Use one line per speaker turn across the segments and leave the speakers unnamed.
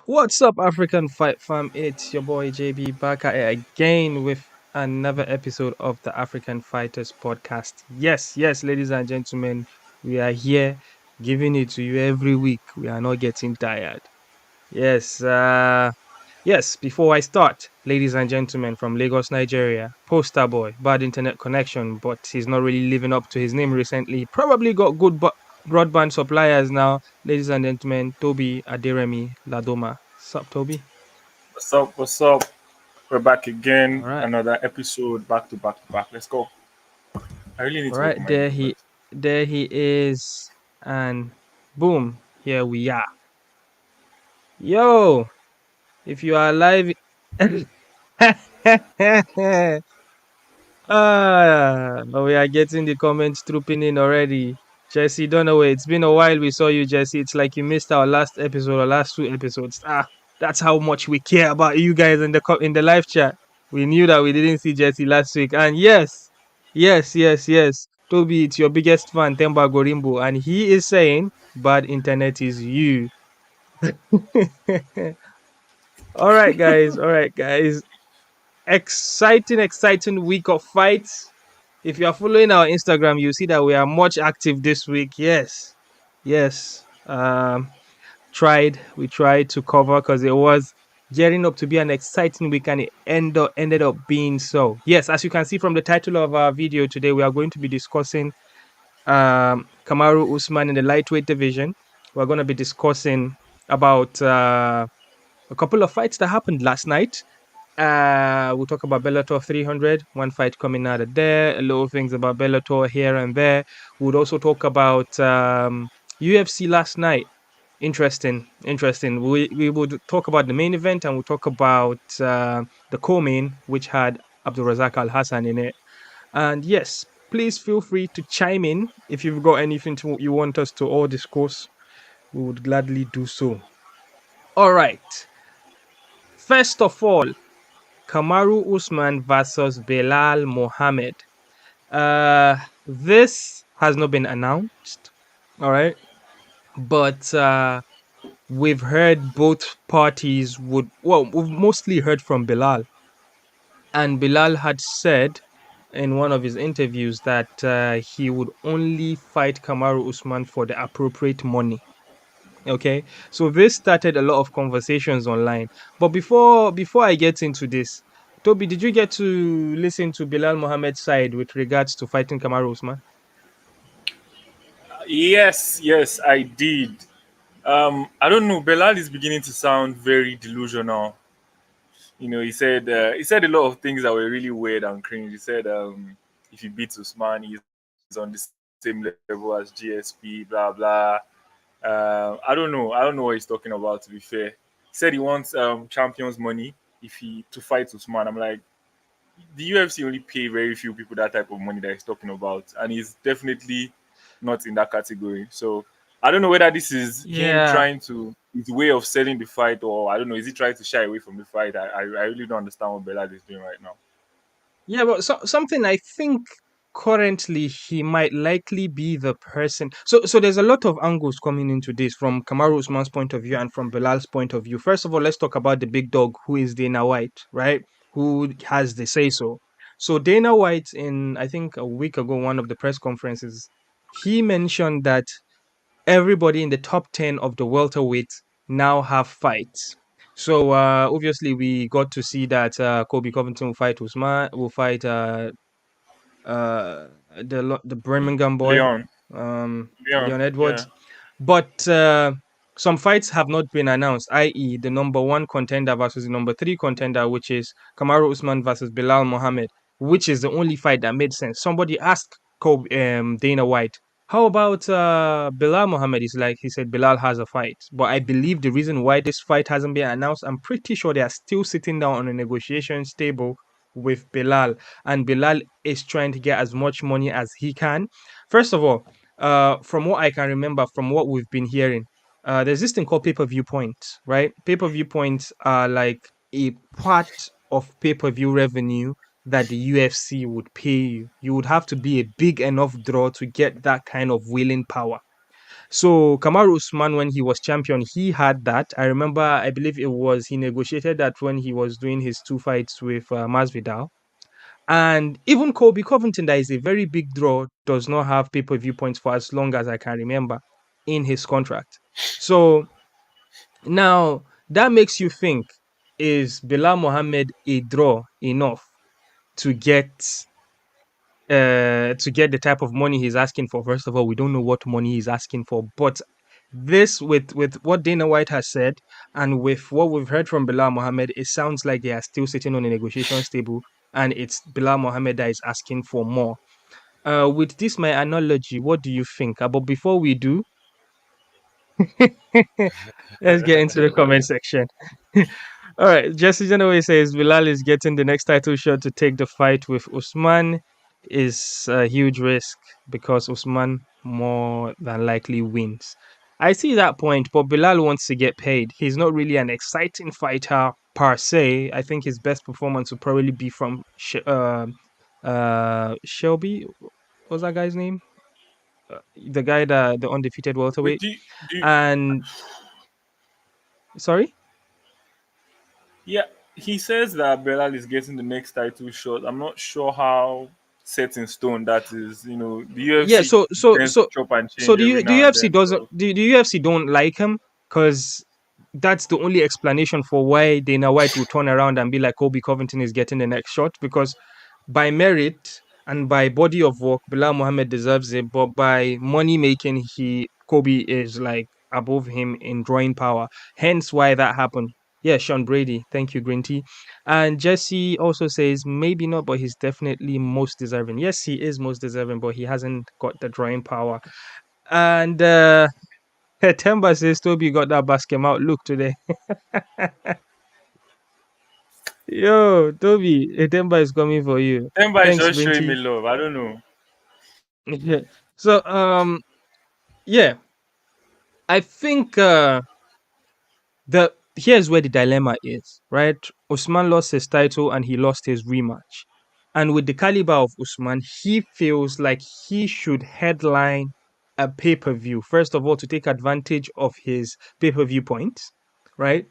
What's up, African Fight Fam? It's your boy JB back at it again with another episode of the African Fighters Podcast. Yes, ladies and gentlemen, we are here giving it to you every week. We are not getting tired. Yes, before I start, ladies and gentlemen from Lagos, Nigeria, poster boy, bad internet connection, but he's not really living up to his name recently. Probably got good broadband suppliers now. Ladies and gentlemen, Toby Aderemi Ladoma. Sup, Toby?
What's up? What's up? We're back
All
again.
right,
Another episode back to back to back. Let's go. I really need
all
to work
right.
on my intro first.
There he is, and boom, here we are. Yo, if you are alive. We are getting the comments trooping in already. Jesse Dunaway, it's been a while we saw you, Jesse. It's like you missed our last episode or last two episodes. That's how much we care about you guys in the live chat. We knew that we didn't see Jesse last week. And yes. Toby, it's your biggest fan, Temba Gorimbo. And he is saying, bad internet is you. All right, guys. Exciting week of fights. If you are following our Instagram, you see that we are much active this week. Yes. We tried to cover because it was gearing up to be an exciting week, and it ended up being so. Yes, as you can see from the title of our video today, we are going to be discussing Kamaru Usman in the lightweight division. We're going to be discussing about a couple of fights that happened last night. We'll talk about Bellator 300, one fight coming out of there, a little things about Bellator here and there. We'll also talk about UFC last night. Interesting. We would talk about the main event, and we'll talk about the co-main, which had Abdulrazak Al Hassan in it. And yes, please feel free to chime in if you've got anything you want us to all discuss. We would gladly do so. All right. First of all, Kamaru Usman versus Belal Muhammed. This has not been announced, all right, but we've heard both parties we've mostly heard from Belal, and Belal had said in one of his interviews that he would only fight Kamaru Usman for the appropriate money. Okay, so this started a lot of conversations online. But before I get into this, Toby, did you get to listen to Bilal Mohammed's side with regards to fighting Kamaru Usman?
Yes, I did. I don't know. Belal is beginning to sound very delusional. He said a lot of things that were really weird and cringe. He said if he beats Usman, he's on the same level as GSP. Blah blah. I don't know what he's talking about. To be fair, he said he wants champions money if he to fight Usman. I'm like, the UFC only pay very few people that type of money that he's talking about, and he's definitely not in that category. So I don't know whether this is him
Yeah,
trying to his way of selling the fight, or I don't know, is he trying to shy away from the fight? I really don't understand what Belal is doing right now.
yeah, but something I think currently he might likely be the person. So there's a lot of angles coming into this from Kamaru Usman's point of view and from Bilal's point of view. First of all, let's talk about the big dog, who is Dana White, right? Who has the say so. So Dana White, in I think a week ago, one of the press conferences, he mentioned that everybody in the top 10 of the welterweights now have fights. So obviously we got to see that Kobe Covington will fight Usman, will fight uh, the Birmingham boy,
Leon,
Leon
Leon, yeah.
Edwards. But some fights have not been announced, i.e., the number one contender versus the number three contender, which is Kamaru Usman versus Bilal Mohammed, which is the only fight that made sense. Somebody asked Dana White, how about Bilal Mohammed? He said Bilal has a fight. But I believe the reason why this fight hasn't been announced, I'm pretty sure they are still sitting down on a negotiations table with Bilal, and Bilal is trying to get as much money as he can. First of all, from what I can remember, from what we've been hearing, there's this thing called pay-per-view points, right? Pay-per-view points are like a part of pay-per-view revenue that the UFC would pay you. You would have to be a big enough draw to get that kind of willing power. So Kamaru Usman, when he was champion, he had that. I remember, I believe it was he negotiated that when he was doing his two fights with Masvidal. And even Kobe Covington, that is a very big draw, does not have pay-per-view points for as long as I can remember in his contract. So now that makes you think: is Belal Mohammed a draw enough to get the type of money he's asking for? First of all, we don't know what money he's asking for, but this, with what Dana White has said and with what we've heard from Belal Mohammed, it sounds like they are still sitting on a negotiations table, and it's Belal Mohammed that is asking for more. With this my analogy, what do you think? But before we do, let's get into the comment section. All right, Jesse Genoway says Bilal is getting the next title shot to take the fight with Usman. Is a huge risk because Usman more than likely wins. I see that point, but Bilal wants to get paid. He's not really an exciting fighter per se. I think his best performance would probably be from Shelby. What was that guy's name? The guy, the undefeated
Wait,
welterweight.
do
And sorry.
yeah, he says that Belal is getting the next title shot. I'm not sure how set in stone that is. You know, the
Yeah,
UFC
so so
tends to
so
chop and
so
change every
the
now and
UFC
then.
doesn't
So
the UFC don't like him because that's the only explanation for why Dana White will turn around and be like Kobe Covington is getting the next shot, because by merit and by body of work, Bilal Muhammad deserves it, but by money making, Kobe is like above him in drawing power. Hence why that happened. Yeah, Sean Brady. Thank you, Green Tea. And Jesse also says maybe not, but he's definitely most deserving. Yes, he is most deserving, but he hasn't got the drawing power. And Temba says Toby got that basket mouth look today. Yo, Toby, Temba is coming for you.
Temba is
Thanks,
just
Green
showing me
Tea.
love. I don't know.
So yeah, I think the here's where the dilemma is, right? Usman lost his title and he lost his rematch. And with the caliber of Usman, he feels like he should headline a pay-per-view. First of all, to take advantage of his pay-per-view points, right?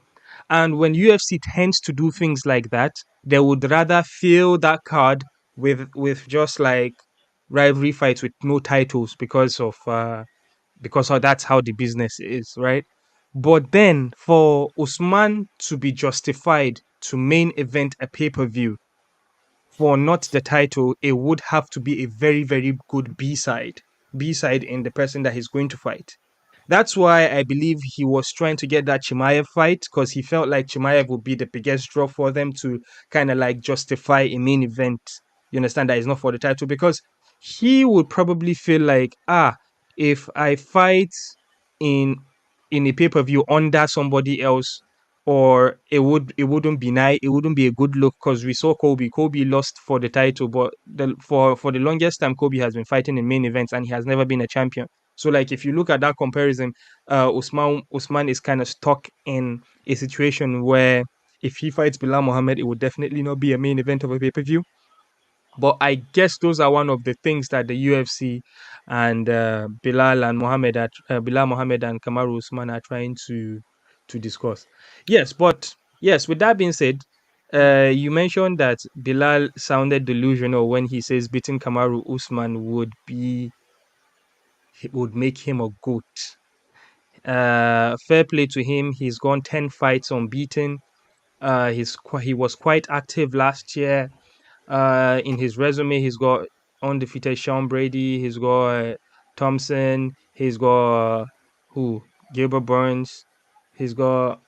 And when UFC tends to do things like that, they would rather fill that card with just like rivalry fights with no titles because that's how the business is, right? But then for Usman to be justified to main event a pay per view for not the title, it would have to be a very, very good B side in the person that he's going to fight. That's why I believe he was trying to get that Chimaev fight because he felt like Chimaev would be the biggest draw for them to kind of like justify a main event. You understand that it's not for the title because he would probably feel like, if I fight in a pay-per-view under somebody else, or it wouldn't be nice, it wouldn't be a good look because we saw Kobe lost for the title, but for the longest time Kobe has been fighting in main events and he has never been a champion. So like if you look at that comparison, Usman is kind of stuck in a situation where if he fights Bilal Muhammad, it would definitely not be a main event of a pay-per-view. But I guess those are one of the things that the UFC and Bilal Muhammad and Kamaru Usman are trying to discuss. Yes, but yes, with that being said, you mentioned that Bilal sounded delusional when he says beating Kamaru Usman would make him a goat. Fair play to him. He's gone 10 fights unbeaten. He was quite active last year. In his resume, he's got undefeated Sean Brady. He's got Thompson. He's got who? Gilbert Burns. He's got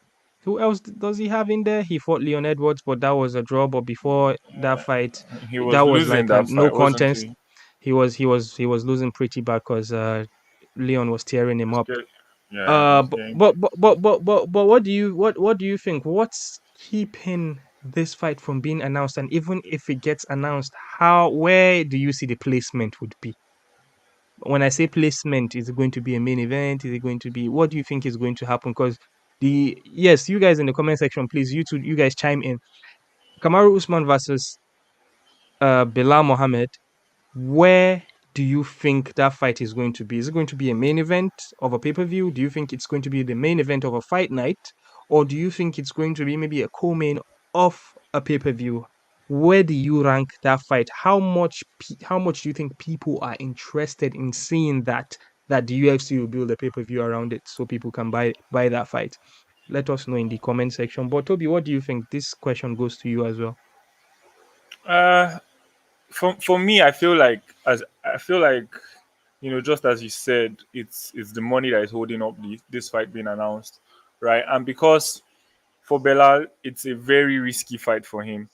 who else does he have in there? He fought Leon Edwards, but that was a draw. But before that fight,
He
that
was
was
losing
like a
that
no
fight, wasn't
contest.
he?
He was losing pretty bad because Leon was tearing him
Just
up.
get, yeah, just
But
getting.
what do you think? What's keeping this fight from being announced? And even if it gets announced, where do you see the placement would be? When I say placement, is it going to be a main event? Is it going to be? What do you think is going to happen? Because yes, you guys in the comment section, please, you guys chime in. Kamaru Usman versus Bilal Mohammed. Where do you think that fight is going to be? Is it going to be a main event of a pay-per-view? Do you think it's going to be the main event of a fight night? Or do you think it's going to be maybe a co-main of a pay-per-view? Where do you rank that fight? How much do you think people are interested in seeing that the UFC will build a pay-per-view around it so people can buy that fight? Let us know in the comment section. But Toby, what do you think? This question goes to you as well.
Uh, for me, I feel like just as you said, it's the money that is holding up this fight being announced, right? And because for Belal, it's a very risky fight for him,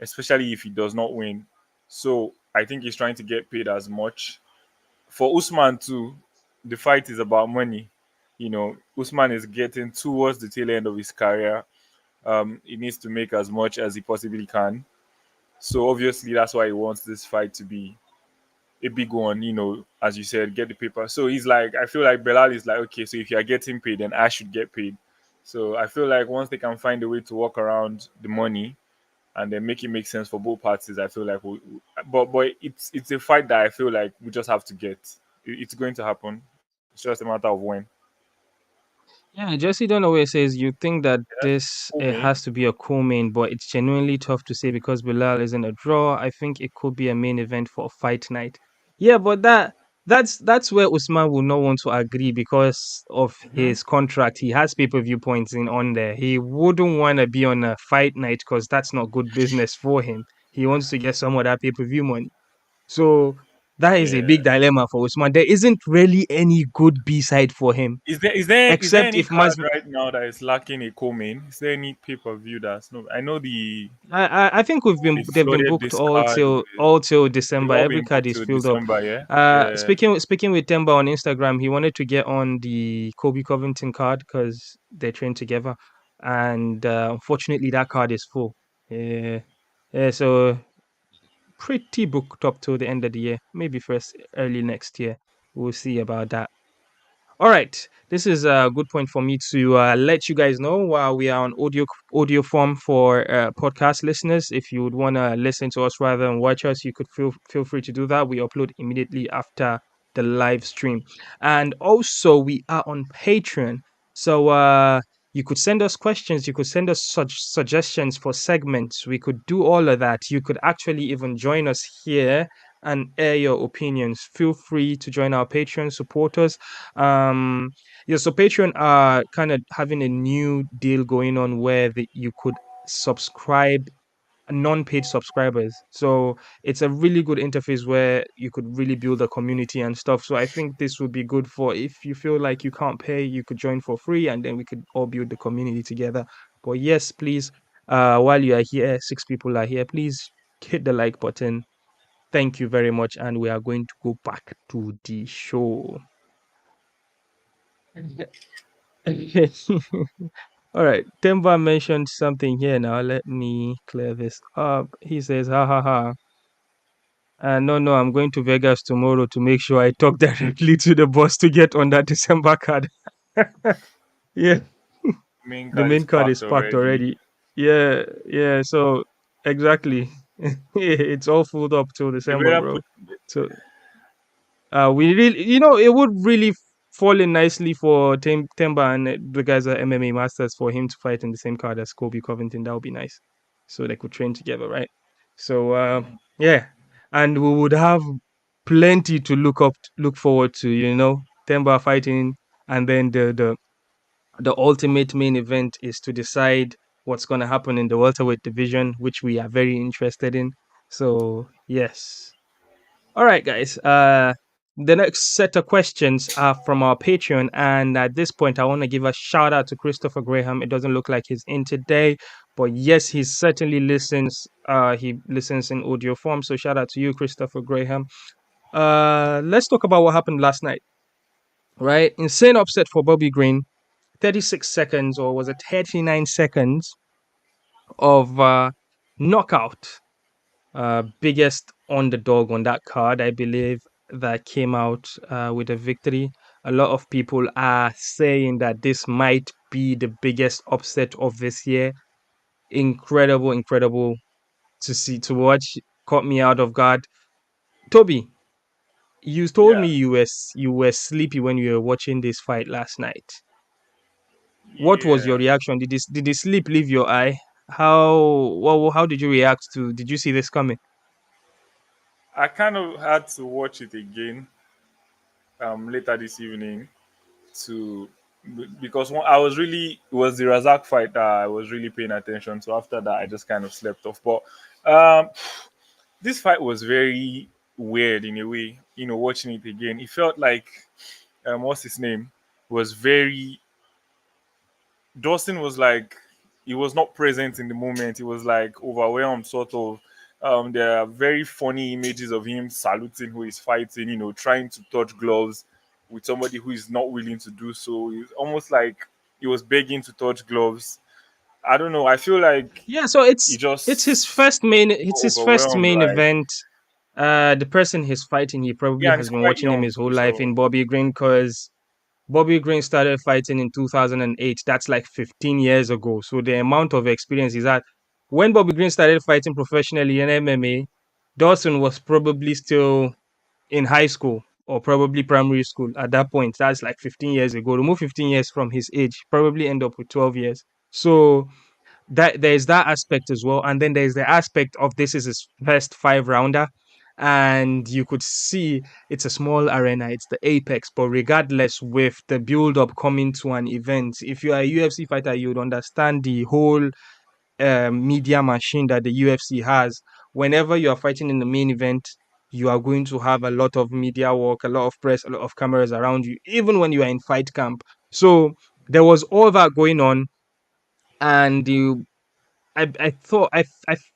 especially if he does not win. So I think he's trying to get paid as much. For Usman too, the fight is about money. Usman is getting towards the tail end of his career. He needs to make as much as he possibly can. So obviously that's why he wants this fight to be a big one, as you said, get the paper. So he's like, I feel like Belal is like, okay, so if you are getting paid, then I should get paid. So I feel like once they can find a way to work around the money and then make it make sense for both parties, I feel like but it's a fight that I feel like we just have to get. It's going to happen. It's just a matter of when.
Yeah, Jesse Dunaway says you think that
Yeah, that's
this
cool,
it
man.
has to be a co-main, but it's genuinely tough to say because Bilal isn't a draw. I think it could be a main event for a fight night. Yeah, but that's where Usman will not want to agree because of
Hmm.
his contract. He has pay-per-view points in on there. He wouldn't want to be on a fight night because that's not good business for him. He wants to get some of that pay-per-view money. So that is a big
Yeah.
dilemma for Usman. There isn't really any good B side for him,
Is there
except
any
if
card
Mas
right now that is lacking a co-main? Is there any pay-per-view that's no? I know
I think
they
they've been
flooded
booked
this card with.
all till
They've
December.
all
Every
been
card
booked
is
till
filled up.
December, yeah? Yeah.
Speaking with Temba on Instagram, he wanted to get on the Kobe Covington card because they train together, and unfortunately that card is full. Yeah, yeah. So pretty booked up till the end of the year. Maybe first early next year. We'll see about that. All right, this is a good point for me to let you guys know while we are on audio form for podcast listeners. If you would want to listen to us rather than watch us, you could feel free to do that. We upload immediately after the live stream, and also we are on Patreon. So you could send us questions. You could send us such suggestions for segments. We could do all of that. You could actually even join us here and air your opinions. Feel free to join our Patreon supporters. um yeah, so Patreon are kind of having a new deal going on where you could subscribe non-paid subscribers. So it's a really good interface where you could really build a community and stuff. So I think this would be good for if you feel like you can't pay, you could join for free and then we could all build the community together. But yes, please, while you are here, 6 people are here, please hit the like button. Thank you very much, and we are going to go back to the show. All right. Temba mentioned something here now. Let me clear this up. He says, ha ha ha. No, no, I'm going to Vegas tomorrow to make sure I talk directly to the boss to get on that December card. Yeah,
Main
the
card
main
is
card
packed
is packed
already.
already. Yeah, yeah. So, exactly. It's all filled up till
They
December,
better
bro.
put.
So, we really, it would really fall in nicely for Temba and the guys at MMA Masters for him to fight in the same card as Kobe Covington. That would be nice, so they could train together, right? So yeah, and we would have plenty to look forward to. Temba fighting, and then the ultimate main event is to decide what's going to happen in the welterweight division, which we are very interested in. So yes. All right, guys. The next set of questions are from our Patreon, and at this point, I want to give a shout out to Christopher Graham. It doesn't look like he's in today, but yes, he certainly listens. He listens in audio form. So shout out to you, Christopher Graham. Let's talk about what happened last night. Right, insane upset for Bobby Green. 36 seconds, or was it 39 seconds of knockout? Biggest underdog on that card, I believe, that came out with a victory. A lot of people are saying that this might be the biggest upset of this year. Incredible, incredible to watch. Caught me out of guard. Toby, You told me
Yeah,
you were sleepy when you were watching this fight last night. What was your
yeah.
reaction? Did the sleep leave your eye? How did you react to? Did you see this coming?
I kind of had to watch it again later this evening to because I was really it was the Razak fight that I was really paying attention to. After that, I just kind of slept off. But this fight was very weird in a way. Watching it again, it felt like what's his name was very Dawson was like he was not present in the moment. He was like overwhelmed, sort of. There are very funny images of him saluting who is fighting, trying to touch gloves with somebody who is not willing to do so. It's almost like he was begging to touch gloves. I don't know. I feel like
Yeah, so
he
it's his
just
first main
got
it's his first
overwhelmed.
main
Like,
event. The person he's fighting, he probably
yeah, and
has
he's
been
quite
watching him
young
his whole
too.
life
So
in Bobby Green because Bobby Green started fighting in 2008. That's like 15 years ago. So the amount of experience is that when Bobby Green started fighting professionally in MMA, Dawson was probably still in high school or probably primary school at that point. That's like 15 years ago. Remove 15 years from his age, probably end up with 12 years. So that there's that aspect as well. And then there's the aspect of this is his first 5 rounder. And you could see it's a small arena, it's the apex, but regardless, with the build up coming to an event, if you're a UFC fighter, you'd understand the whole media machine that the UFC has. Whenever you are fighting in the main event, you are going to have a lot of media work, a lot of press, a lot of cameras around you, even when you are in fight camp. So there was all that going on, and I thought I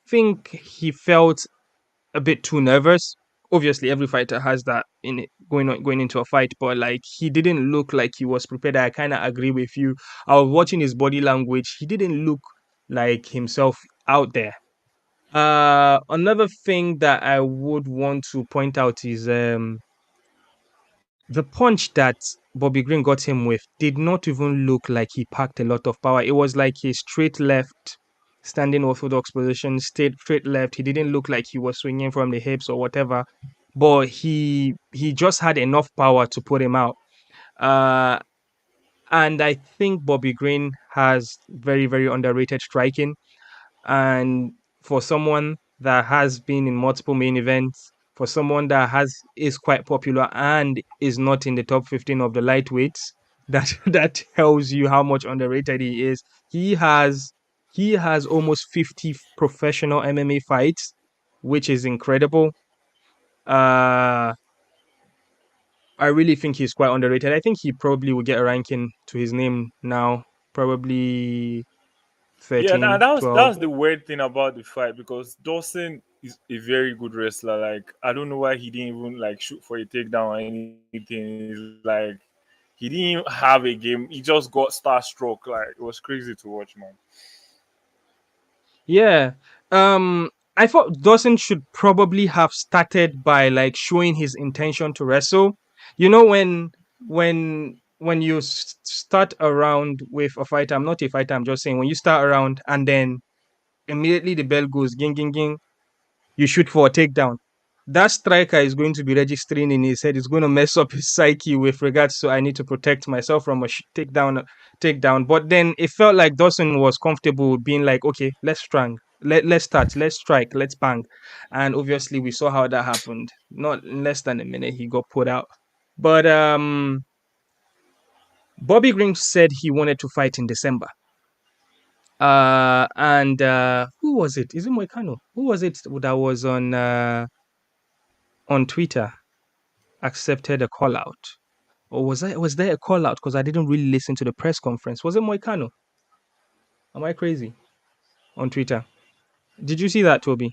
think he felt a bit too nervous. Obviously, every fighter has that in it going into a fight, but like he didn't look like he was prepared. I kind of agree with you. I was watching his body language. He didn't look like himself out there. Another thing that I would want to point out is the punch that Bobby Green got him with did not even look like he packed a lot of power. It was like a straight left, standing orthodox position, straight left. He didn't look like he was swinging from the hips or whatever, but he just had enough power to put him out. Uh, and I think Bobby Green has very, very underrated striking. And for someone that has been in multiple main events, for someone that has is quite popular and is not in the top 15 of the lightweights, that that tells you how much underrated he is. He has almost 50 professional MMA fights, which is incredible. Uh I really think he's quite underrated. I think he probably will get a ranking to his name now, probably
yeah, and
13,
that was
12.
the weird thing about the fight because Dawson is a very good wrestler. Like I don't know why he didn't even like shoot for a takedown or anything. It's like he didn't even have a game. He just got starstruck. Like it was crazy to watch, man.
Yeah. I thought Dawson should probably have started by like showing his intention to wrestle. You know when you start around with a fighter, I'm not a fighter, I'm just saying when you start around and then immediately the bell goes ging ging ging, you shoot for a takedown. That striker is going to be registering in his head. It's going to mess up his psyche with regards to I need to protect myself from a takedown. But then it felt like Dawson was comfortable being like, okay, let's strang, let's start, let's strike, let's bang, and obviously we saw how that happened. Not in less than a minute, he got put out. But Bobby Green said he wanted to fight in December. And who was it? Is it Moicano? Who was it that was on Twitter accepted a call out? Or was there a call out? Because I didn't really listen to the press conference. Was it Moicano? Am I crazy? On Twitter. Did you see that, Toby?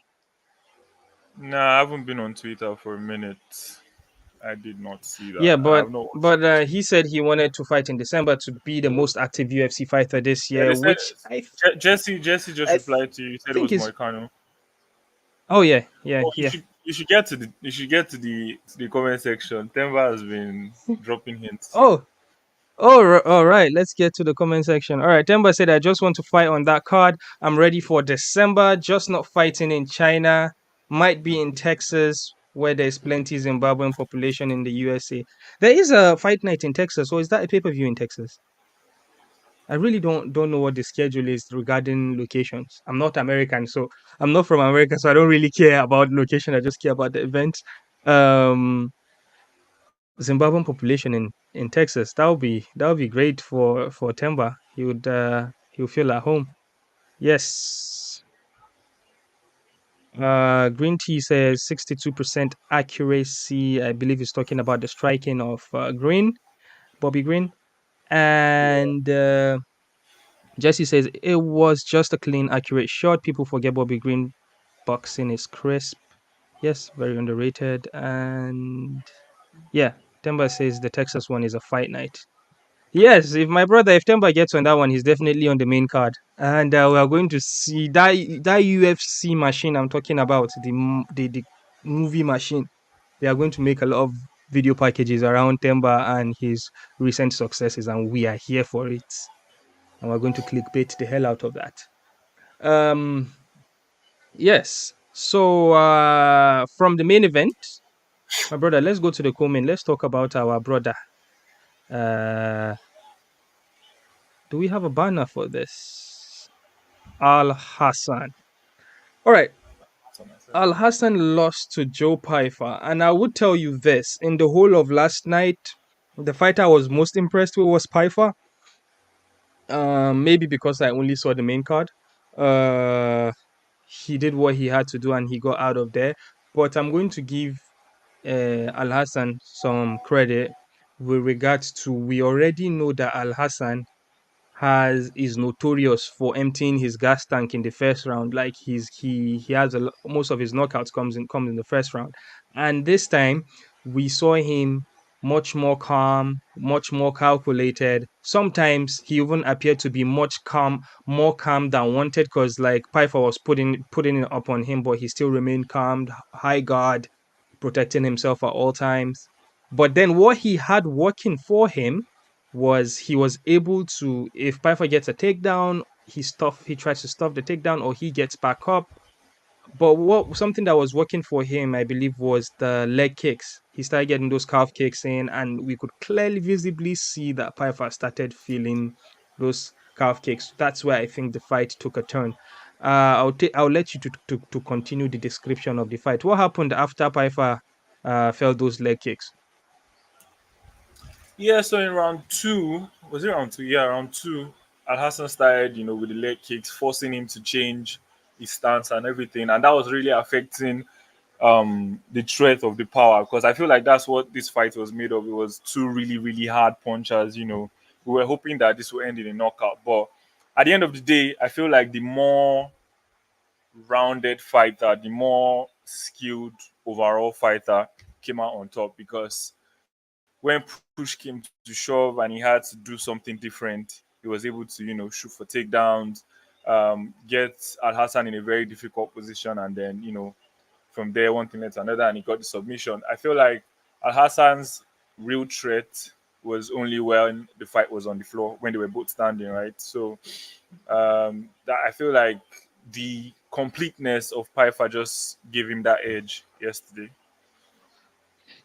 Nah, I haven't been on Twitter for a minute. I did not see
Yeah,
that. I
but
have not watched
but
it.
he said he wanted to fight in December to be the most active UFC fighter this
Yeah,
year,
they said
which
Jesse just
I
replied to you. He said it
think
was
is.
Moicano.
Oh yeah, yeah,
Oh,
yeah.
you should get to the comment section. Temba has been dropping hints.
Oh, all right. Let's get to the comment section. All right. Temba said, I just want to fight on that card. I'm ready for December, just not fighting in China. Might be in Texas. where there's plenty Zimbabwean population in the USA. There is a fight night in Texas, or is that a pay-per-view in Texas? I really don't know what the schedule is regarding locations. I'm not American, so I'm not from America, so I don't really care about location. I just care about the event. Um, Zimbabwean population in Texas. That would be great for Temba. He would feel at home. Yes. Green Tea says 62% accuracy. I believe he's talking about the striking of Bobby Green.
Yeah.
And Jesse says it was just a clean, accurate shot. People forget Bobby Green boxing is crisp. Yes, very underrated. And yeah, Temba says the Texas one is a fight night. Yes, if Temba gets on that one, he's definitely on the main card, and we are going to see that UFC machine I'm talking about, the movie machine. They are going to make a lot of video packages around Temba and his recent successes, and we are here for it. And we're going to clickbait the hell out of that. Um, yes. So from the main event, my brother, let's go to the co-main. Let's talk about our brother. Uh, do we have a banner for this? Al Hassan. All right.
That's what I said.
Al Hassan lost to Joe Pfeiffer. And I would tell you this, in the whole of last night, the fighter I was most impressed with was Pfeiffer. Maybe because I only saw the main card. Uh, he did what he had to do and he got out of there. But I'm going to give Al Hassan some credit with regards to we already know that Al Hassan is notorious for emptying his gas tank in the first round. Like he has most of his knockouts comes in the first round, and this time we saw him much more calm, much more calculated. Sometimes he even appeared to be more calm than wanted, because like Pfeiffer was putting it up on him, but he still remained calm, high guard, protecting himself at all times. But then what he had working for him was he was able to, if Pfeiffer gets a takedown, he tries to stop the takedown or he gets back up. But what something that was working for him, I believe, was the leg kicks. He started getting those calf kicks in, and we could clearly visibly see that Pfeiffer started feeling those calf kicks. That's where I think the fight took a turn. I'll let you to continue the description of the fight. What happened after Pfeiffer felt those leg kicks?
Yeah, so in round two, was it round two? Yeah, round two, Al Hassan started, with the leg kicks, forcing him to change his stance and everything. And that was really affecting the threat of the power, because I feel like that's what this fight was made of. It was two really, really hard punchers. We were hoping that this would end in a knockout. But at the end of the day, I feel like the more rounded fighter, the more skilled overall fighter came out on top, because when push came to shove and he had to do something different, he was able to, shoot for takedowns, get Al Hassan in a very difficult position, and then, from there, one thing led to another, and he got the submission. I feel like Al Hassan's real threat was only when the fight was on the floor, when they were both standing, right? So that I feel like the completeness of Pfeiffer just gave him that edge yesterday.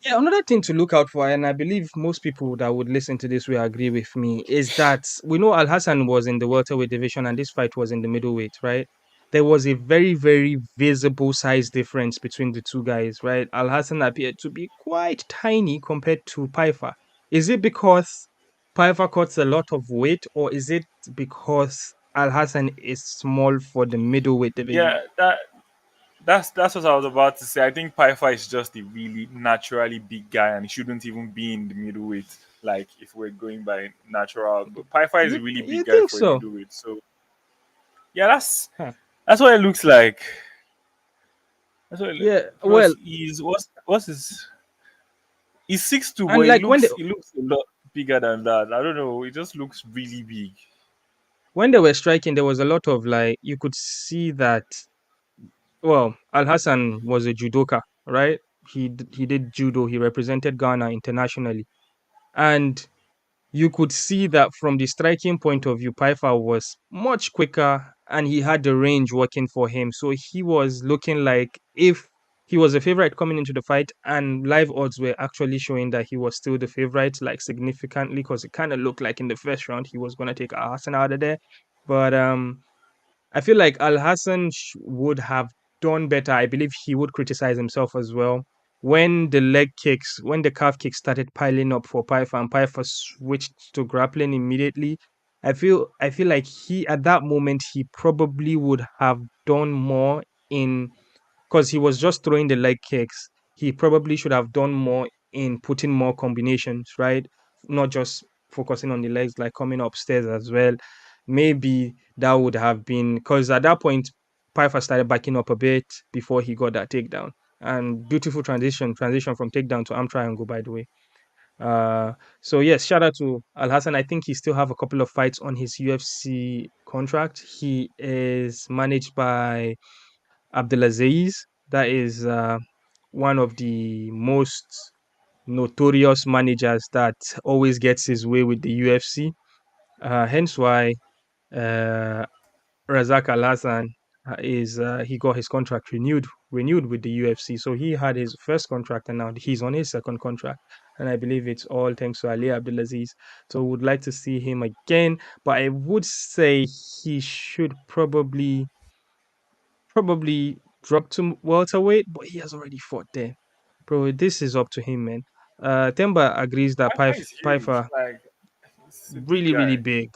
Yeah, another thing to look out for, and I believe most people that would listen to this will agree with me, is that we know Al Hassan was in the welterweight division and this fight was in the middleweight, right? There was a very, very visible size difference between the two guys, right? Al Hassan appeared to be quite tiny compared to Pfeiffer. Is it because Pfeiffer cuts a lot of weight, or is it because Al Hassan is small for the middleweight division?
Yeah, that's what I was about to say. I think Pfeiffer is just a really naturally big guy, and he shouldn't even be in the middleweight. Like if we're going by natural, but Pfeiffer is a really
You
big guy
think
for a
so?
middleweight. So yeah, that's
Huh.
that's what it looks like. That's what.
Yeah,
Plus,
well,
he's what's his? He's 6'2",
and
but
like
he looks a lot bigger than that. I don't know. He just looks really big.
when they were striking, there was a lot of like you could see that. Well, Al Hassan was a judoka, right? He did judo. He represented Ghana internationally, and you could see that from the striking point of view, Pfeiffer was much quicker, and he had the range working for him. So he was looking like if he was a favorite coming into the fight, and live odds were actually showing that he was still the favorite, like significantly, because it kind of looked like in the first round he was gonna take Al Hassan out of there. But I feel like Al Hassan would have done better. I believe he would criticize himself as well when the leg kicks, when the calf kicks started piling up for Pyer, and Pyer switched to grappling immediately. I feel like he at that moment he probably would have done more in, because he was just throwing the leg kicks. He probably should have done more in putting more combinations, right? Not just focusing on the legs, like coming upstairs as well. Maybe that would have been, because at that point, Pfeiffer started backing up a bit before he got that takedown. And beautiful transition from takedown to arm triangle, by the way. Uh, so yes, shout out to Al Hassan. I think he still have a couple of fights on his UFC contract. He is managed by Abdelaziz. That is one of the most notorious managers that always gets his way with the UFC. Hence why uh, Razak Al Hassan is he got his contract renewed with the UFC. So he had his first contract and now he's on his second contract. And I believe it's all thanks to Ali Abdelaziz. So would like to see him again. But I would say he should probably drop to welterweight, but he has already fought there. Bro, this is up to him, man. Temba agrees that
Piper is huge.
Piper
Like, it's a big
really, really
guy.
big.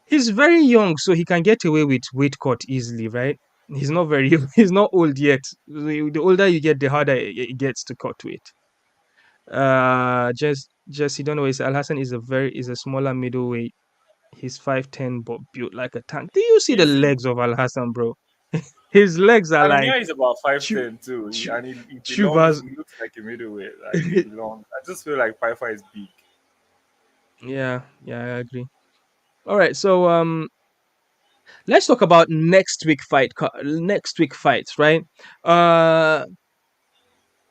He's very young, so he can get away with weight cut easily, right? He's not very he's not old yet. The older you get, the harder it gets to cut weight. Just you don't know, Al Hassan is a smaller middleweight. He's 5'10", but built like a tank. Do you see the
Is he?
legs of Al Hassan, bro? His legs are
I mean,
like
yeah, he's about
chu-
5'10" too,
chu-
and he belongs.
chuvas.
He looks like a middleweight. Like he belongs. I just feel like Piper is big.
Yeah, yeah, I agree. All right, so let's talk about next week fights, right? Uh,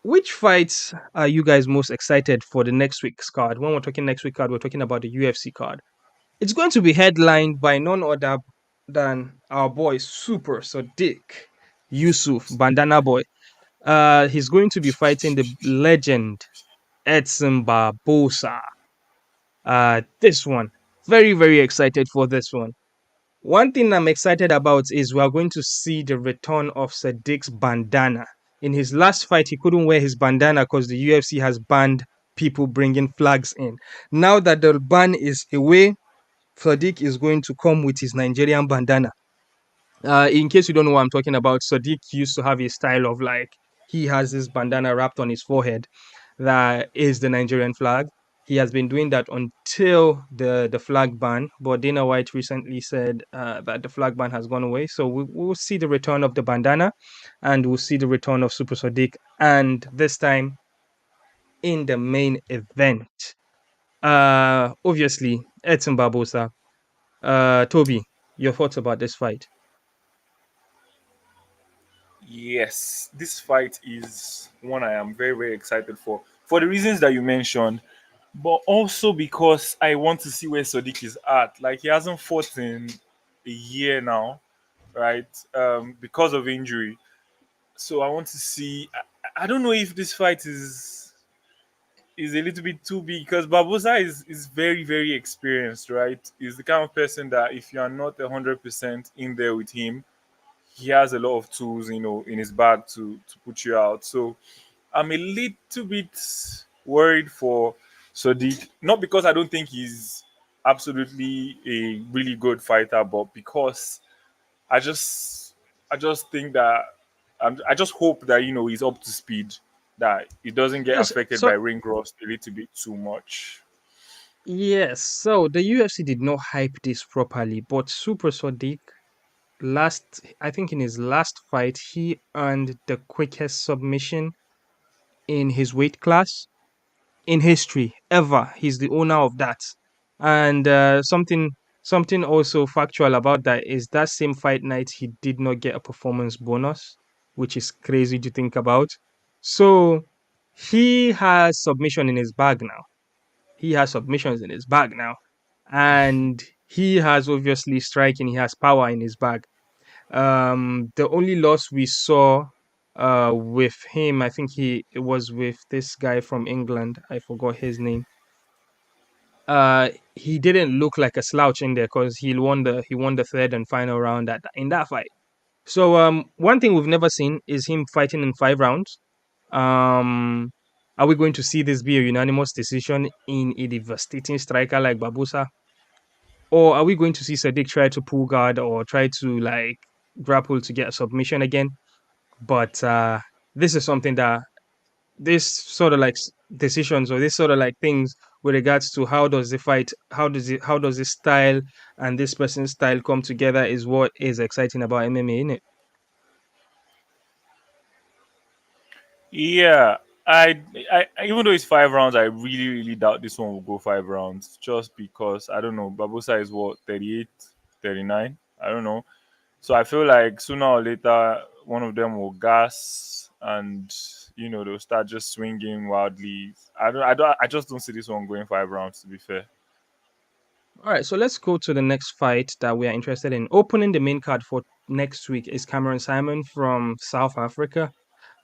which fights are you guys most excited for the next week's card? When we're talking next week card, we're talking about the UFC card. It's going to be headlined by none other than our boy Super Sodiq Yusuff, Bandana Boy. He's going to be fighting the legend Edson Barboza. This one, very very excited for this one. One thing I'm excited about is we are going to see the return of Sadiq's bandana. In his last fight, he couldn't wear his bandana because the UFC has banned people bringing flags in. Now that the ban is away, Sadiq is going to come with his Nigerian bandana. In case you don't know what I'm talking about, Sadiq used to have a style of like he has this bandana wrapped on his forehead that is the Nigerian flag. He has been doing that until the flag ban, but Dana White recently said that the flag ban has gone away. So we'll see the return of the bandana, and we'll see the return of Super Sadiq, and this time in the main event. Obviously, Edson Barbosa. Toby, your thoughts about this fight?
Yes, this fight is one I am very, very excited for the reasons that you mentioned, but also because I want to see where Sodiq is at. Like, he hasn't fought in a year now, right? Because of injury. So I want to see. I don't know if this fight is a little bit too big because Barboza is very, very experienced, right? He's the kind of person that if you are not 100% in there with him, he has a lot of tools, in his bag to put you out. So I'm a little bit worried for Sodiq, not because I don't think he's absolutely a really good fighter, but because I just I just think that I just hope that he's up to speed, that he doesn't get
Yes.
affected by
So
ring rust a little bit too much.
yes. So the UFC did not hype this properly, but Super Sodiq I think in his last fight, he earned the quickest submission in his weight class in history ever. He's the owner of that. And something also factual about that is that same fight night he did not get a performance bonus, which is crazy to think about. So he has submission in his bag now. He has submissions in his bag now. And he has obviously striking, he has power in his bag. The only loss we saw with him. I think it was with this guy from England. I forgot his name. He didn't look like a slouch in there because he won the third and final round in that fight. So one thing we've never seen is him fighting in 5 rounds. Um, are we going to see this be a unanimous decision in a devastating striker like Barboza? Or are we going to see Sadiq try to pull guard or try to like grapple to get a submission again? But this is something that this sort of like decisions or this sort of like things with regards to how does the fight, how does this style and this person's style come together is what is exciting about MMA, innit?
Yeah, even though it's 5 rounds, I really, really doubt this one will go 5 rounds. Just because I don't know, Barbosa is what 38, 39. I don't know. So I feel like sooner or later one of them will gas and they'll start just swinging wildly. I just don't see this one going 5 rounds. To be fair.
All right, so let's go to the next fight that we are interested in. Opening the main card for next week is Cameron Saaimon from South Africa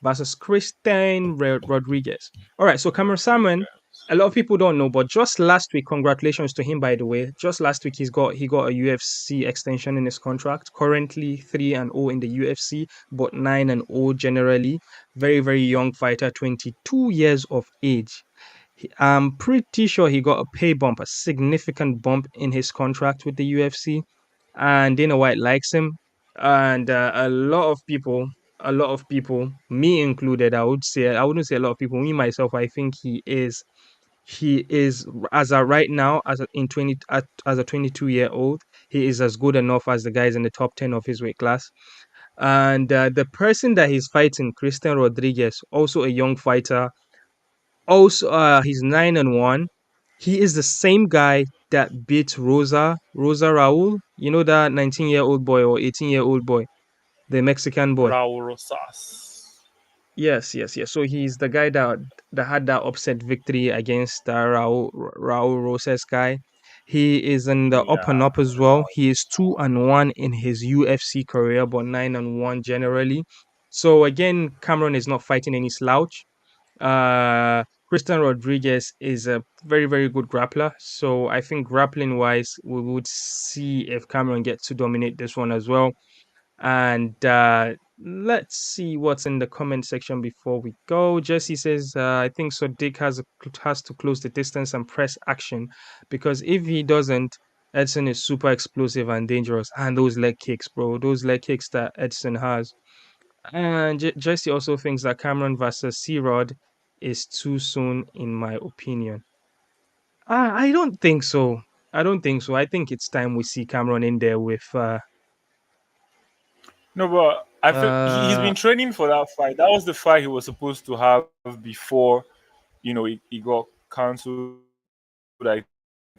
versus Christian Rodriguez. All right, so Cameron Salmon, a lot of people don't know, but just last week, congratulations to him, by the way. Just last week, he got a UFC extension in his contract. Currently 3-0 in the UFC, but 9-0 generally. Very, very young fighter, 22 years of age. I'm pretty sure he got a pay bump, a significant bump in his contract with the UFC, and Dana White likes him. And a lot of people, me included, I wouldn't say a lot of people, me myself, I think he is as a right now as a 22-year-old, he is as good enough as the guys in the top 10 of his weight class. And the person that he's fighting, Christian Rodriguez, also a young fighter, also, he's 9-1. He is the same guy that beat Rosa Raul. You know that 19-year-old boy or 18-year-old boy, the Mexican boy.
Raul Rosas.
Yes, yes, yes. So he's the guy that had that upset victory against Raul Rosas guy. He is in the up and
Yeah.
up as well. He is 2-1 in his UFC career, but 9-1 generally. So again, Cameron is not fighting any slouch. Christian Rodriguez is a very, very good grappler. So I think grappling wise, we would see if Cameron gets to dominate this one as well. And let's see what's in the comment section before we go. Jesse says, I think Sodiq has to close the distance and press action, because if he doesn't, Edson is super explosive and dangerous. And those leg kicks, bro, those leg kicks that Edson has. And Jesse also thinks that Cameron versus C-Rod is too soon, in my opinion. I don't think so. I don't think so. I think it's time we see Cameron in there with
No, but I feel he's
uh
been training for that fight. That was the fight he was supposed to have before, he got cancelled. I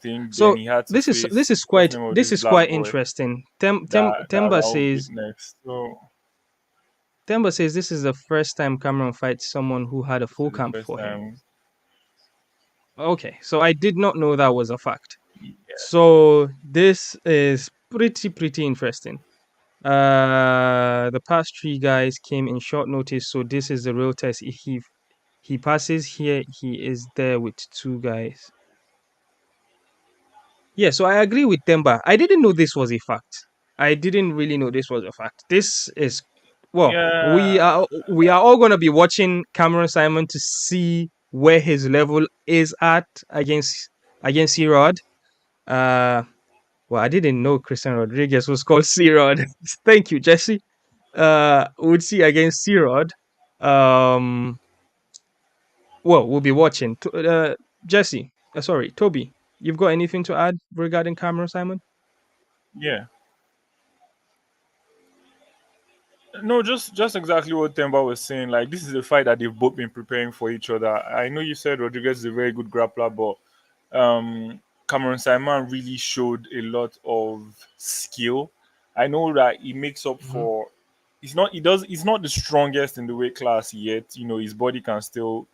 think then he had to
so
face
this is
what's the
this
name
is
of this
quite
black
this is
boy
quite interesting.
that Raul beat next. So
Temba says this is the first time Cameron fights someone who had a
this
full
is the
camp
first
for him.
time.
Okay, so I did not know that was a fact.
Yeah.
So this is pretty interesting. The past three guys came in short notice, so this is the real test. If he passes here, he is there with two guys. Yeah, so I agree with Temba. I didn't know this was a fact. I didn't really know this was a fact. This is, well, we
Yeah.
are we are all gonna be watching Cameron Simon to see where his level is at against C-Rod. Uh, well, I didn't know Christian Rodriguez was called C-Rod. Thank you, Jesse. Would see against C-Rod. Um, well, we'll be watching. Jesse, sorry, Toby, you've got anything to add regarding Cameron Simon?
Yeah. No, just exactly what Temba was saying. Like this is a fight that they've both been preparing for each other. I know you said Rodriguez is a very good grappler, but Cameron Simon really showed a lot of skill. I know that he makes up
Mhm.
for. He's not the strongest in the weight class yet. His body can still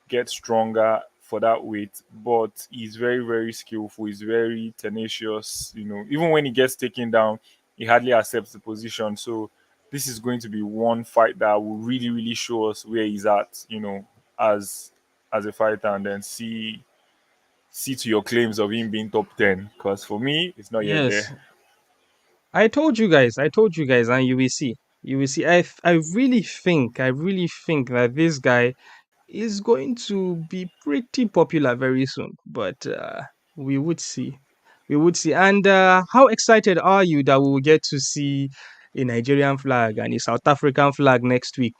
get stronger for that weight, but he's very, very skillful. He's very tenacious. Even when he gets taken down, he hardly accepts the position. So this is going to be one fight that will really, really show us where he's at, as a fighter, and then see to your claims of him being top 10. Because for me, it's not yet
Yes,
there.
I told you guys. I told you guys, and you will see. You will see. I really think that this guy is going to be pretty popular very soon. But we would see. We would see. And how excited are you that we will get to see a Nigerian flag and a South African flag next week?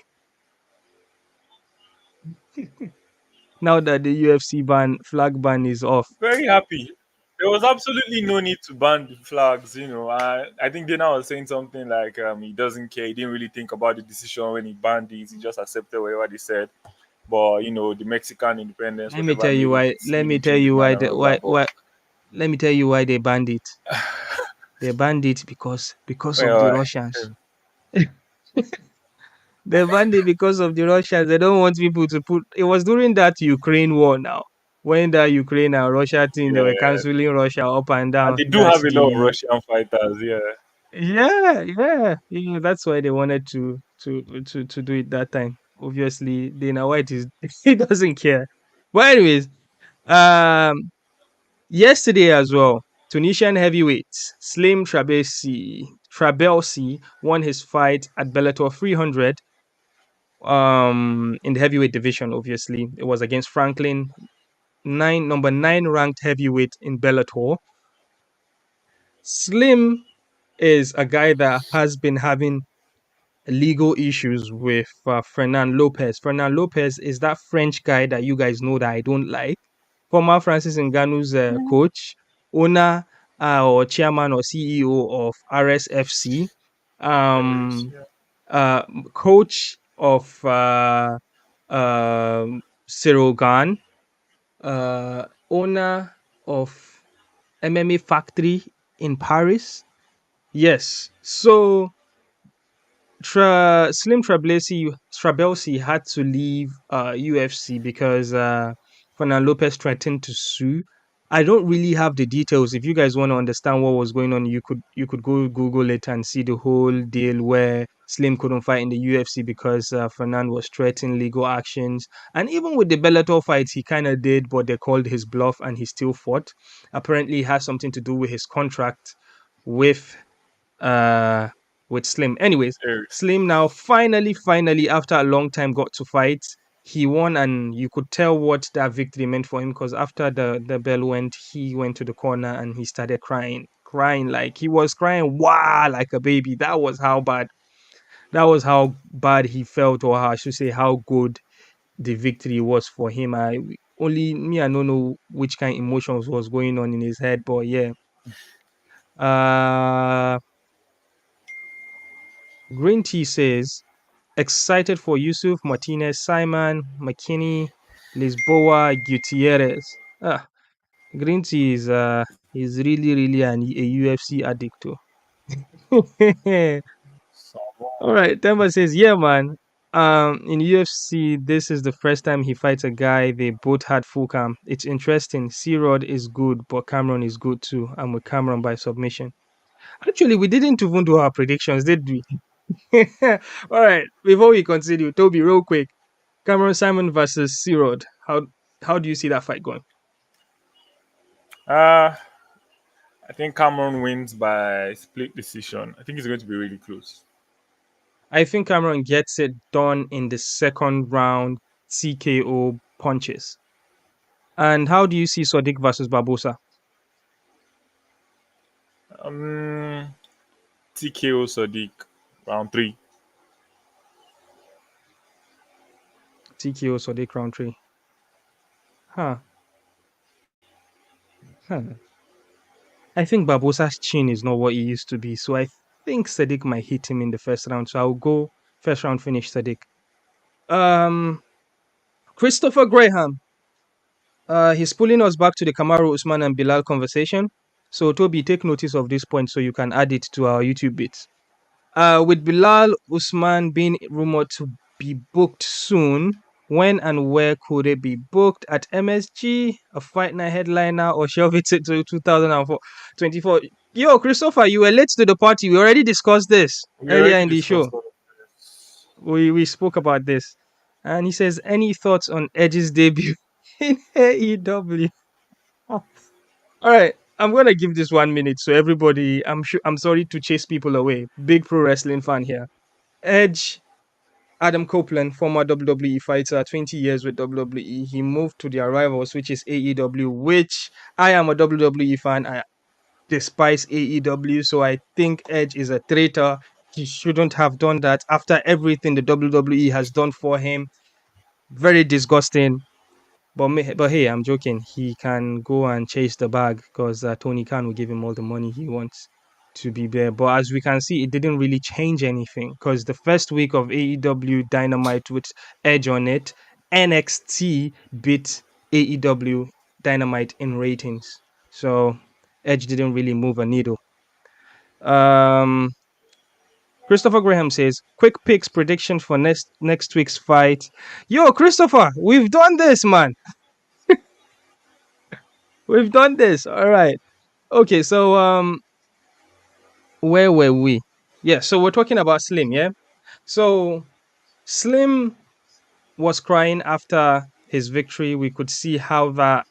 Now that the UFC flag ban is off.
Very happy. There was absolutely no need to ban the flags. I think Dana was saying something like he doesn't care. He didn't really think about the decision when he banned it. He just accepted whatever they said. But the Mexican independence,
Let me
whatever,
tell you
made
why.
it
Let me
really
tell
change his
you
mind
why.
and all of that. But
Let me tell you why they banned it. They banned it because of the
well,
Russians. They banned it because of the Russians. They don't want people to put. It was during that Ukraine war now, when the Ukraine and Russia thing, they were
yeah,
canceling Russia up and
and
down.
they do
That's
have a lot of
the
Russian fighters. Yeah,
yeah. That's why they wanted to do it that time. Obviously, Dana White is he doesn't care. But anyways, um, yesterday as well, Tunisian heavyweight Slim Trabelsi won his fight at Bellator 300 in the heavyweight division. Obviously, it was against Franklin, number 9 ranked heavyweight in Bellator. Slim is a guy that has been having legal issues with Fernan Lopez. Fernan Lopez is that French guy that you guys know that I don't like. Former Francis Ngannou's coach, owner or chairman or CEO of RSFC,
Paris,
um,
yeah.
uh, coach of Cyril Gane, owner of MMA Factory in Paris. Yes. So Slim Trabelsi had to leave UFC because Fernan Lopez threatened to sue. I don't really have the details. If you guys want to understand what was going on, you could go Google it and see the whole deal where Slim couldn't fight in the UFC because Fernan was threatening legal actions. And even with the Bellator fights, he kind of did, but they called his bluff and he still fought. Apparently, it has something to do with his contract with uh Slim. Anyways,
Paris.
Slim now finally after a long time got to fight. He won and you could tell what that victory meant for him because after the bell went, he went to the corner and he started crying. Crying like he was crying wow like a baby. That was how bad he felt, or how I should say how good the victory was for him. I don't know which kind of emotions was going on in his head, but yeah. Uh Green Tea says excited for Yusuff, Martinez, Saaimon, McKinney, Lisboa, Gutierrez. Green Tea is really a UFC addict too. All
Saaimon.
right, Temba says, yeah, man. In UFC, this is the first time he fights a guy they both had full cam. It's interesting. C-Rod is good, but Cameron is good too. I'm with Cameron by submission. Actually, we didn't even do our predictions, did we? All right, before we continue, Toby, real quick. Cameron Simon versus C-Rod. How do you see that fight going?
Uh, I think Cameron wins by split decision. I think it's going to be really close.
I think Cameron gets it done in the second round TKO punches. And how do you see Sodiq versus Barboza?
Um, TKO Sodiq, round 3.
TKO Sodiq round 3. Huh. Huh. I think Barboza's chin is not what it used to be, so I think Sadiq might hit him in the first round. So I'll go first round finish Sadiq. Um, Christopher Graham. He's pulling us back to the Kamaru, Usman, and Belal conversation. So Toby, take notice of this point so you can add it to our YouTube bits. With Bilal Usman being rumored to be booked soon, when and where could it be booked? At MSG, a fight night headliner, or shelve it to 2024? Yo, Christopher, you were late to the party. We already discussed this
We
earlier
already
in the show.
discussed all of this.
We spoke about this. And he says, any thoughts on Edge's debut in AEW? All right. I'm gonna give this 1 minute so everybody. I'm sorry to chase people away. Big pro wrestling fan here. Edge, Adam Copeland, former WWE fighter, 20 years with WWE. He moved to their rivals, which is AEW, which I am a WWE fan. I despise AEW, so I think Edge is a traitor. He shouldn't have done that after everything the WWE has done for him. Very disgusting. But hey, I'm joking. He can go and chase the bag because Tony Khan will give him all the money he wants to be there. But as we can see, it didn't really change anything because the first week of AEW Dynamite with Edge on it, NXT beat AEW Dynamite in ratings. So Edge didn't really move a needle. Um, Christopher Graham says, quick picks prediction for next week's fight. Yo, Christopher, we've done this, man. We've done this. All right. Okay, so where were we? Yeah, so we're talking about Slim, yeah? So Slim was crying after his victory. We could see how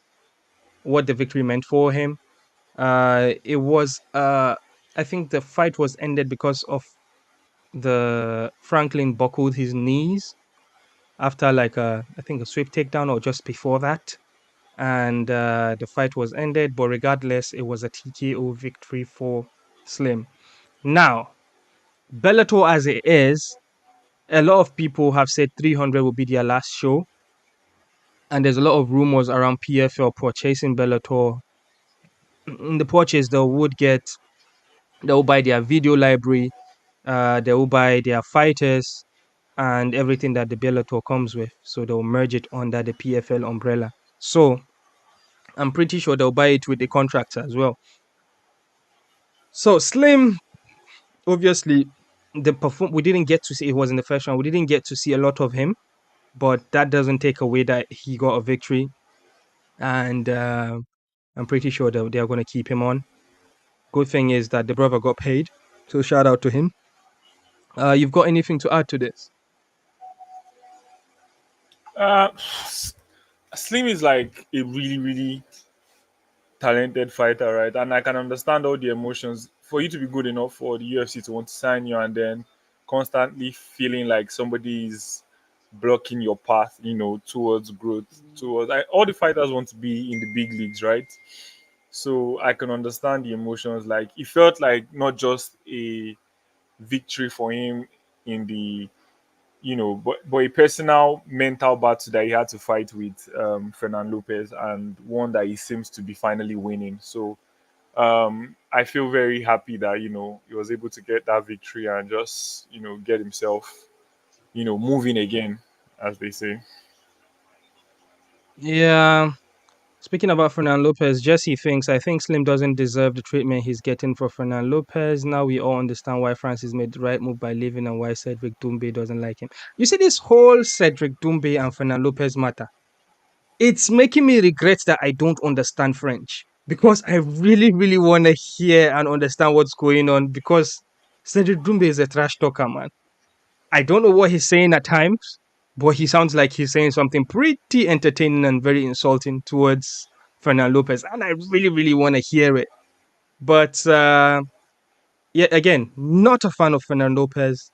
what the victory meant for him. It was I think the fight was ended because of the Franklin buckled his knees after like I think a sweep takedown or just before that. And the fight was ended, but regardless, it was a TKO victory for Slim. Now, Bellator as it is, a lot of people have said 300 will be their last show. And there's a lot of rumors around PFL purchasing Bellator. In the purchase, they'll buy their video library, they'll buy their fighters, and everything that the Bellator comes with. So they'll merge it under the PFL umbrella. So I'm pretty sure they'll buy it with the contracts as well. So Slim, obviously, we didn't get to see, it was in the first round, we didn't get to see a lot of him, but that doesn't take away that he got a victory. And I'm pretty sure that they're going to keep him on. Good thing is that the brother got paid. So shout out to him. You've got anything to add to this?
Uh, Slim is like a really, really talented fighter, right? And I can understand all the emotions. For you to be good enough for the UFC to want to sign you and then constantly feeling like somebody is blocking your path, towards growth, all the fighters want to be in the big leagues, right? So I can understand the emotions. Like it felt like not just a victory for him in the but a personal mental battle that he had to fight with Fernan Lopez, and one that he seems to be finally winning. So I feel very happy that he was able to get that victory and just get himself moving again, as they say.
Yeah. Speaking about Fernan Lopez, Jesse thinks, I think Slim doesn't deserve the treatment he's getting for Fernan Lopez. Now we all understand why Francis made the right move by leaving and why Cedric Doumbé doesn't like him. You see, this whole Cedric Doumbé and Fernan Lopez matter, it's making me regret that I don't understand French because I really, really want to hear and understand what's going on because Cedric Doumbé is a trash talker, man. I don't know what he's saying at times, but he sounds like he's saying something pretty entertaining and very insulting towards Fernan Lopez, and I really, really want to hear it. But yeah, again, not a fan of Fernan Lopez.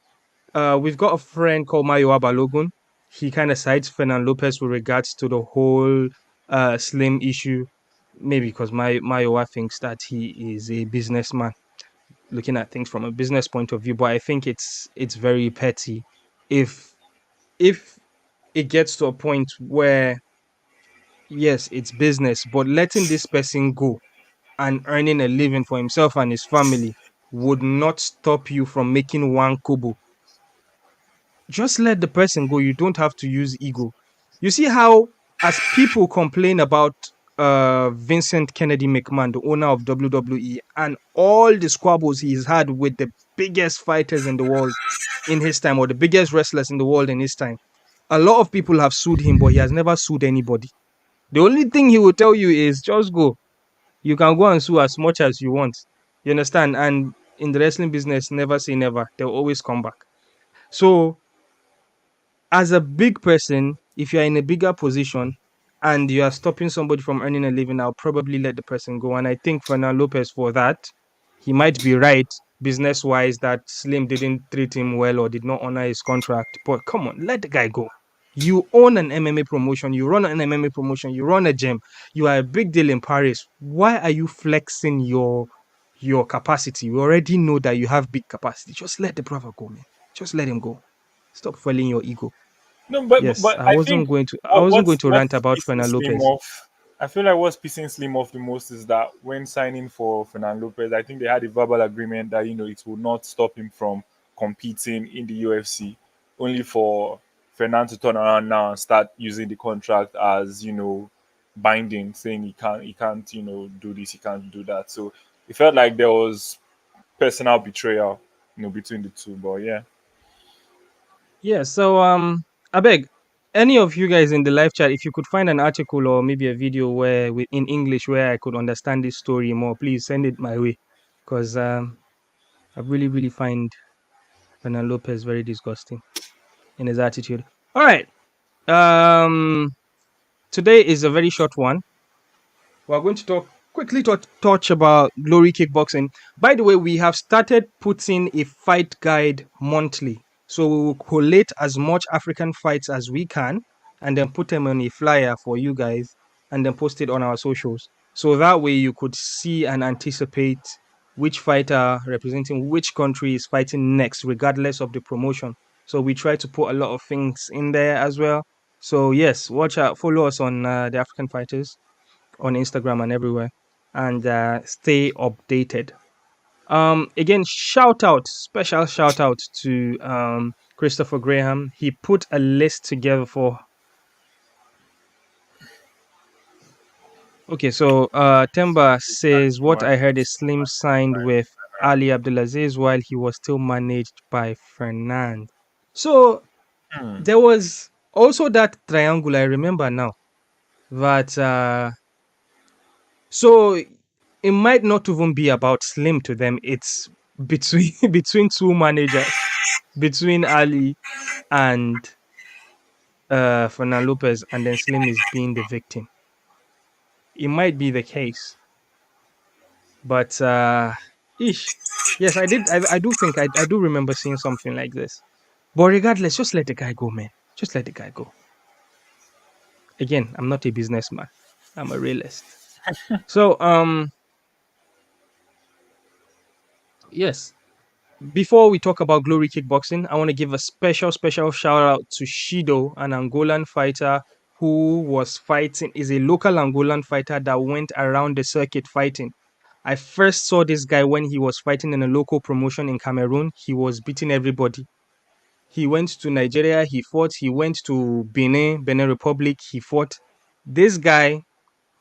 We've got a friend called Mayowa Balogun. He kind of sides Fernan Lopez with regards to the whole Slim issue, maybe because Mayowa thinks that he is a businessman looking at things from a business point of view, but I think it's very petty if if it gets to a point where yes, it's business, but letting this person go and earning a living for himself and his family would not stop you from making one kobo. Just let the person go. You don't have to use ego. You see how, as people complain about Vincent Kennedy McMahon, the owner of WWE, and all the squabbles he's had with the biggest fighters in the world in his time, or the biggest wrestlers in the world in his time, a lot of people have sued him, but he has never sued anybody. The only thing he will tell you is just go. You can go and sue as much as you want. You understand? And in the wrestling business, never say never. They'll always come back. So as a big person, if you're in a bigger position and you are stopping somebody from earning a living, I'll probably let the person go. And I think Fernando Lopez, for that, he might be right business wise that Slim didn't treat him well or did not honor his contract. But come on, let the guy go. You own an MMA promotion, you run an MMA promotion, you run a gym, you are a big deal in Paris. Why are you flexing your capacity? You already know that you have big capacity. Just let the brother go, man. Just let him go. Stop fueling your ego.
No, but
Yes,
I think
I wasn't going to rant
what's
about
pissing
Fernando
Slim
Lopez.
off. I feel like what's pissing Slim off the most is that when signing for Fernando Lopez, I think they had a verbal agreement that it will not stop him from competing in the UFC. Only for Fernando to turn around now and start using the contract as binding, saying he can't do this, he can't do that. So it felt like there was personal betrayal, between the two. But yeah.
Yeah, so I beg any of you guys in the live chat, if you could find an article or maybe a video in English where I could understand this story more, please send it my way. Because I really, really find Fernando Lopez very disgusting in his attitude. All right. Um Today is a very short one. We're going to quickly touch about Glory Kickboxing. By the way, we have started putting a fight guide monthly. So we will collate as much African fights as we can and then put them on a flyer for you guys and then post it on our socials. So that way you could see and anticipate which fighter representing which country is fighting next, regardless of the promotion. So we try to put a lot of things in there as well. So yes, watch out, follow us on the African Fighters on Instagram and everywhere, and stay updated. Again, special shout out to Christopher Graham. He put a list together for. Okay, so Temba says what I heard is Slim signed with Ali Abdulaziz while he was still managed by Fernand. So
Hmm.
there was also that triangle. I remember now that so it might not even be about Slim to them. It's between between two managers, between Ali and Fernand Lopez, and then Slim is being the victim. It might be the case, but ish. Yes, I did. I do think I do remember seeing something like this. But regardless, just let the guy go, man. Just let the guy go. Again, I'm not a businessman. I'm a realist. So yes, before we talk about Glory Kickboxing, I want to give a special shout out to Shido, an Angolan fighter who was fighting, is a local Angolan fighter that went around the circuit fighting. I first saw this guy when he was fighting in a local promotion in Cameroon. He was beating everybody. He went to Nigeria, he fought. He went to Benin Republic, he fought. This guy,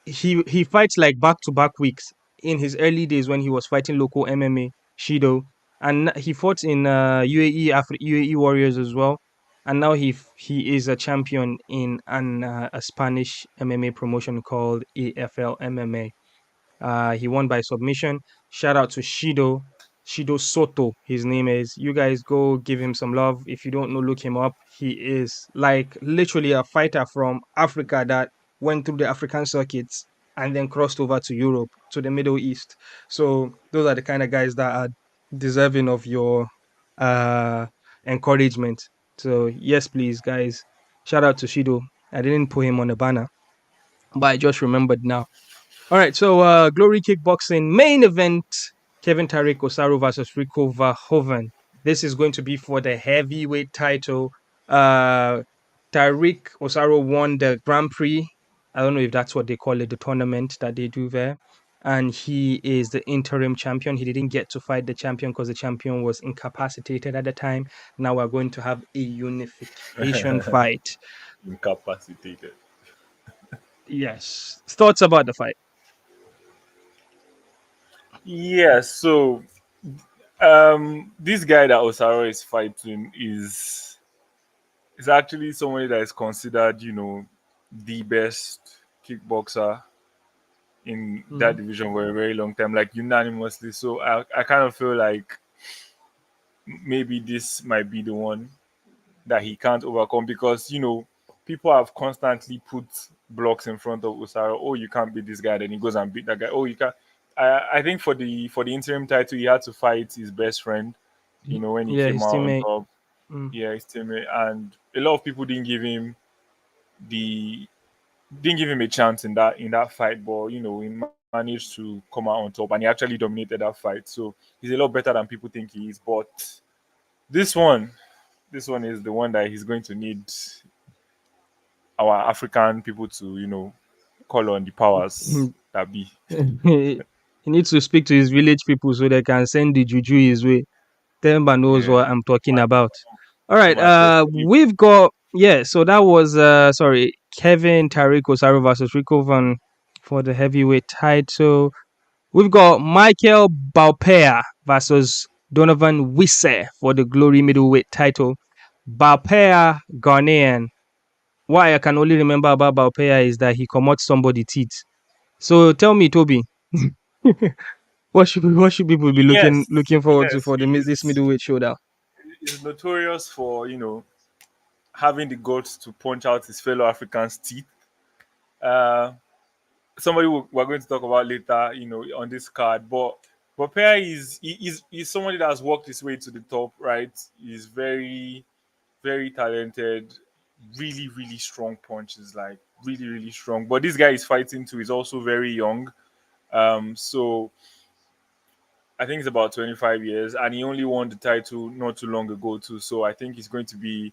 he fights like back to back weeks in his early days when he was fighting local MMA Shido, and he fought in UAE Warriors as well, and now he is a champion in a Spanish MMA promotion called AFL MMA. He won by submission. Shout out to Shido Soto, his name is. You guys go give him some love. If you don't know, look him up. He is like literally a fighter from Africa that went through the African circuits and then crossed over to Europe, to the Middle East. So those are the kind of guys that are deserving of your uh encouragement. So yes, please, guys. Shout out to Shido. I didn't put him on the banner, but I just remembered now. All right, so Glory Kickboxing main event: Kevin Tariq Osaru versus Rico Verhoeven. This is going to be for the heavyweight title. Uh, Tariq Osaru won the Grand Prix. I don't know if that's what they call it, the tournament that they do there. And he is the interim champion. He didn't get to fight the champion because the champion was incapacitated at the time. Now we're going to have a unification fight.
Incapacitated.
Yes. Thoughts about the fight?
Yeah, so this guy that Osaro is fighting is actually somebody that is considered, the best kickboxer in that
Mhm.
division for a very long time, like unanimously. So I kind of feel like maybe this might be the one that he can't overcome because people have constantly put blocks in front of Usara. Oh, you can't beat this guy, then he goes and beat that guy. Oh, you can't. I think for the interim title, he had to fight his best friend. When he
Yeah,
came
his
out on
teammate.
top.
Mm.
Yeah, his teammate, and a lot of people the didn't give him a chance in that fight, but he managed to come out on top, and he actually dominated that fight. So he's a lot better than people think he is. But this one, this one is the one that he's going to need our African people to, call on the powers that be.
He needs to speak to his village people so they can send the juju his way. Temba knows
Yeah.
what I'm talking
My,
about. All right,
my first belief.
we've got, yeah. So that was sorry, Kevin Tariq Osaru versus Rico Van for the heavyweight title. We've got Michael Baupea versus Donovan Wisse for the Glory middleweight title. Baupea, Ghanaian. What I can only remember about Baupea is that he commots somebody teeth. So tell me, Toby, what should people be looking
Yes,
looking forward to
yes.
for this middleweight showdown?
He's notorious for, having the guts to punch out his fellow Africans' teeth. Uh, Somebody we're going to talk about later, on this card. But Pyer is somebody that's worked his way to the top, right? He's very, very talented, really, really strong punches, like really, really strong. But this guy is fighting too. He's also very young. So I think it's about 25 years, and he only won the title not too long ago too. So I think he's going to be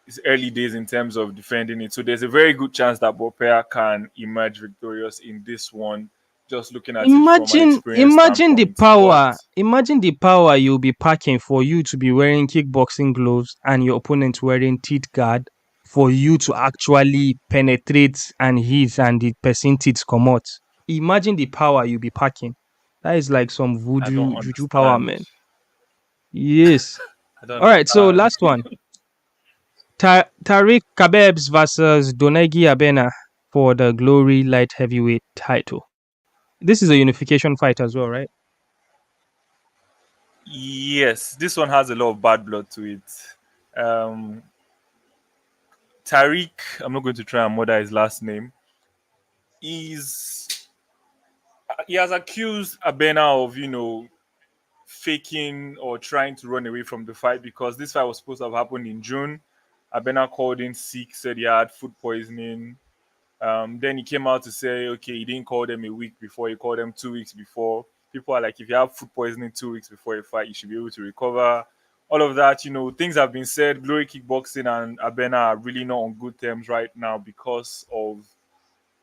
his early days in terms of defending it. So there's a very good chance that Bopea can emerge victorious in this one, just looking at it from an
Imagine,
experience
imagine the
standpoint. But
power. Imagine the power you'll be packing for you to be wearing kickboxing gloves and your opponent wearing teeth guard for you to actually penetrate and hit and the person teeth come out. Imagine the power you'll be packing. That is like some
I don't
voodoo juju power,
understand.
man. Yes.
I don't
All right. So
understand.
last one. Tariq Kabebs versus Donegi Abena for the Glory Light Heavyweight title. This is a unification fight as well, right?
Yes, this one has a lot of bad blood to it. Tariq, I'm not going to try and murder his last name. He's he has accused Abena of faking or trying to run away from the fight because this fight was supposed to have happened in June. Abena called in sick, said he had food poisoning. Then he came out to say, okay, he didn't call them a week before, he called them 2 weeks before. People are like, if you have food poisoning 2 weeks before a fight, you should be able to recover. All of that, things have been said. Glory Kickboxing and Abena are really not on good terms right now because of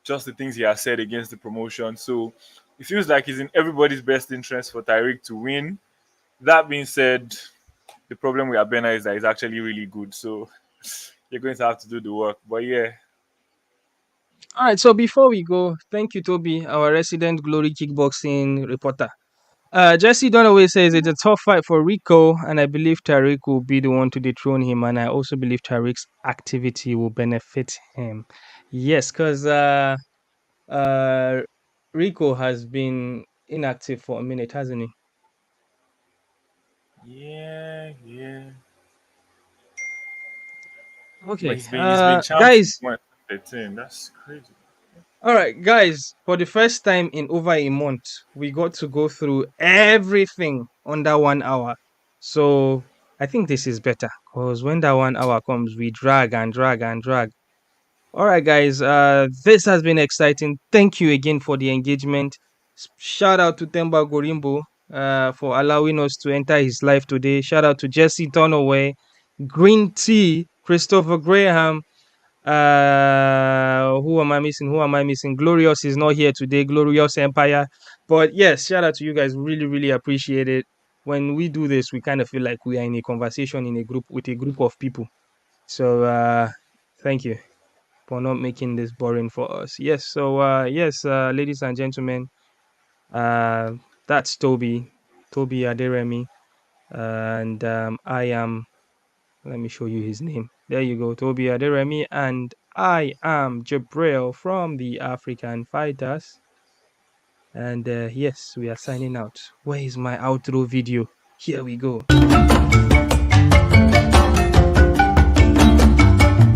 just the things he has said against the promotion. So it feels like it's in everybody's best interest for Tyreek to win. That being said, the problem with Abena is that he's actually really good. So you're going to have to do the work. But yeah,
All right. So before we go, thank you, Toby, our resident Glory Kickboxing reporter. Jesse Dunaway says it's a tough fight for Rico, and I believe Tariq will be the one to dethrone him, and I also believe Tariq's activity will benefit him. Yes, because uh, Rico has been inactive for a minute, hasn't he?
yeah, yeah. But
Okay.
he's been champ since
Guys.
2013. That's crazy.
All right, guys. For the first time in over a month, we got to go through everything under 1 hour. So I think this is better because when that 1 hour comes, we drag and drag and drag. All right, guys. This has been exciting. Thank you again for the engagement. Shout out to Temba Gorimbo for allowing us to enter his life today. Shout out to Jesse Dunaway, Green Tea, Christopher Graham. Who am I missing? Who am I missing? Glorious is not here today. Glorious Empire. But yes, shout out to you guys. Really, really appreciate it. When we do this, we kind of feel like we are in a conversation in a group with a group of people. So thank you for not making this boring for us. Yes, so yes, ladies and gentlemen, uh that's Toby Aderemi, and I am, let me show you his name. There you go, Toby Aderemi, and I am Jabril from the African Fighters. And yes, we are signing out. Where is my outro video? Here we go.